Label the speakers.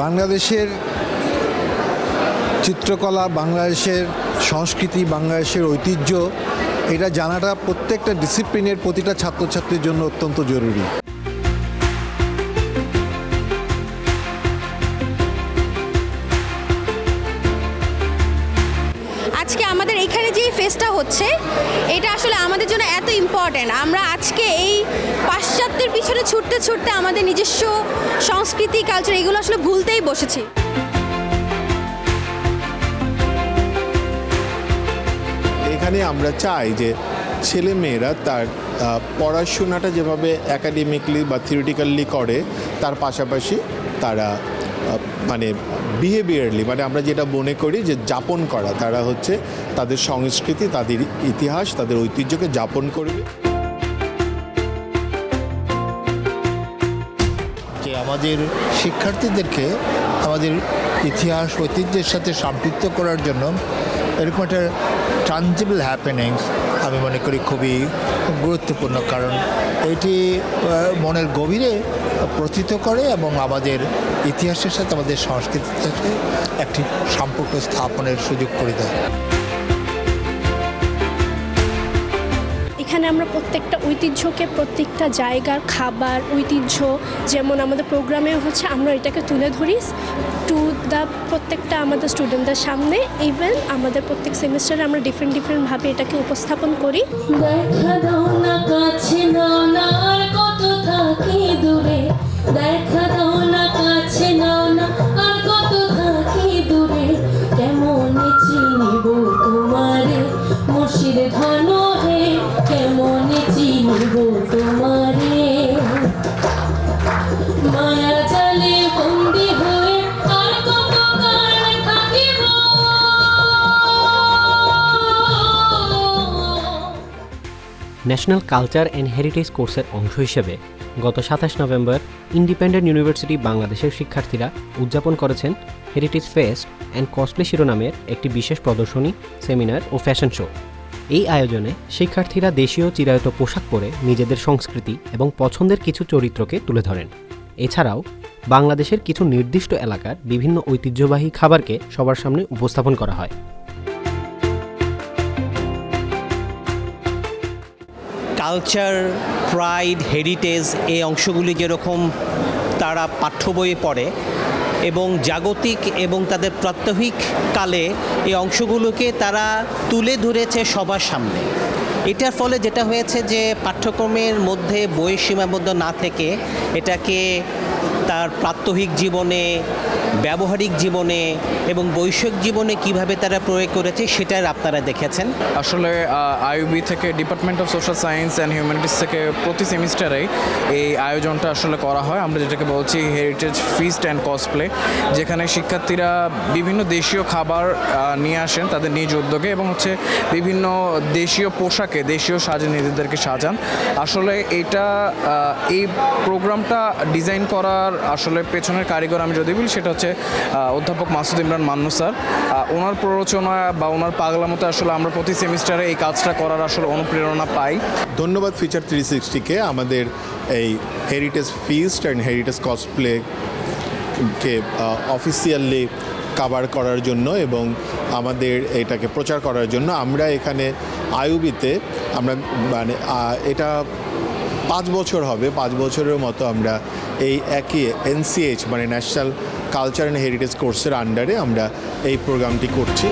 Speaker 1: বাংলাদেশের চিত্রকলা, বাংলাদেশের সংস্কৃতি, বাংলাদেশের ঐতিহ্য এটা জানাটা প্রত্যেকটা ডিসিপ্লিনের প্রতিটা ছাত্রছাত্রীর জন্য অত্যন্ত জরুরি।
Speaker 2: আজকে আমাদের এখানে যে ফেস্টটা হচ্ছে এটা আসলে আমাদের জন্য এত ইম্পর্ট্যান্ট। আমরা আজকে এই পাশ্চাত্যের পিছনে ছুটতে ছুটতে আমাদের নিজস্ব সংস্কৃতি, কালচার এগুলো আসলে ভুলতেই বসেছি।
Speaker 3: এখানে আমরা চাই যে ছেলে মেয়েরা তার পড়াশোনাটা যেভাবে একাডেমিকলি বা থিওরিটিক্যালি করে, তার পাশাপাশি তারা মানে বিহেভিয়ারলি, মানে আমরা যেটা মনে করি যে যাপন করা, তারা হচ্ছে তাদের সংস্কৃতি, তাদের ইতিহাস, তাদের ঐতিহ্যকে যাপন করবে।
Speaker 4: যে আমাদের শিক্ষার্থীদেরকে আমাদের ইতিহাস ঐতিহ্যের সাথে সম্পৃক্ত করার জন্য এরকম একটা ট্রানজিবল হ্যাপেনিংস আমি মনে করি খুবই গুরুত্বপূর্ণ, কারণ এটি মনের গভীরে প্রথিত করে এবং আমাদের ইতিহাসের সাথে আমাদের সংস্কৃতির সাথে একটি সম্পর্ক স্থাপনের সুযোগ করে দেয়।
Speaker 5: এখানে আমরা প্রত্যেকটা ঐতিহ্যকে, প্রত্যেকটা জায়গার খাবার ঐতিহ্য, যেমন আমাদের প্রোগ্রামে হচ্ছে আমরা এটাকে তুলে ধরি টু দ্য প্রত্যেকটা আমাদের স্টুডেন্টদের সামনে। ইভেন আমাদের প্রত্যেক সেমিস্টারে আমরা ডিফারেন্টভাবে এটাকে উপস্থাপন করি।
Speaker 6: দেখা দাও না কাছে নাও না আর কত থাকি দূরে, দেখা দাও না কাছে নাও না আর কত থাকি দূরে, কেমন চিনিব তোমারে মুর্শিদ ধন হে, কেমন চিনিব তোমারে, মায়া জালে বন্দি হয়ে আর কত কাল থাকিব।
Speaker 7: ন্যাশনাল কালচার অ্যান্ড হেরিটেজ কোর্সের অংশ হিসেবে গত 27 নভেম্বর ইন্ডিপেন্ডেন্ট ইউনিভার্সিটি বাংলাদেশের শিক্ষার্থীরা উদযাপন করেছেন হেরিটেজ ফেস্ট অ্যান্ড কসপ্লে শিরোনামের একটি বিশেষ প্রদর্শনী, সেমিনার ও ফ্যাশন শো। এই আয়োজনে শিক্ষার্থীরা দেশীয় চিরায়ত পোশাক পরে নিজেদের সংস্কৃতি এবং পছন্দের কিছু চরিত্রকে তুলে ধরেন। এছাড়াও বাংলাদেশের কিছু নির্দিষ্ট এলাকার বিভিন্ন ঐতিহ্যবাহী খাবারকে সবার সামনে উপস্থাপন করা হয়।
Speaker 8: কালচার, প্রাইড, হেরিটেজ এই অংশগুলি যেরকম তারা পাঠ্য বইয়ে পড়ে এবং জাগতিক এবং তাদের প্রাত্যহিক কালে এই অংশগুলোকে তারা তুলে ধরেছে সবার সামনে। এটার ফলে যেটা হয়েছে যে পাঠ্যক্রমের মধ্যে বইয়ের সীমাবদ্ধ না থেকে এটাকে তার প্রাত্যহিক জীবনে, ব্যবহারিক জীবনে এবং বৈষয়িক জীবনে কিভাবে তারা প্রয়োগ করেছে সেটার আপনারা দেখেছেন।
Speaker 9: আসলে আইইউবি থেকে, department of social science and humanities থেকে প্রতি সেমিস্টারেই এই আয়োজনটা আসলে করা হয়। আমরা যেটাকে বলছি হেরিটেজ ফিস্ট অ্যান্ড কসপ্লে, যেখানে শিক্ষার্থীরা বিভিন্ন দেশীয় খাবার নিয়ে আসেন তাদের নিজ উদ্যোগে এবং হচ্ছে বিভিন্ন দেশীয় পোশাকে, দেশীয় সাজে নিজেদেরকে সাজান। আসলে এই প্রোগ্রামটা ডিজাইন করার আসলে পেছনের কারিগর আমি যদি বলি সেটা হচ্ছে অধ্যাপক মাসুদ ইমরান মান্নু স্যার। ওনার প্ররোচনা বা ওনার পাগলামতে আসলে আমরা প্রতি সেমিস্টারে এই কাজটা করার আসলে অনুপ্রেরণা পাই।
Speaker 3: ধন্যবাদ ফিচার 360কে আমাদের এই হেরিটেজ ফিস্ট অ্যান্ড হেরিটেজ কসপ্লেকে অফিসিয়ালি কভার করার জন্য এবং আমাদের এটাকে প্রচার করার জন্য। আমরা এখানে আইইউবিতে আমরা মানে এটা 5 বছর হবে, 5 বছরের মতো আমরা এই একই NCH মানে ন্যাশনাল কালচার অ্যান্ড হেরিটেজ কোর্সের আন্ডারে আমরা এই প্রোগ্রামটি করছি।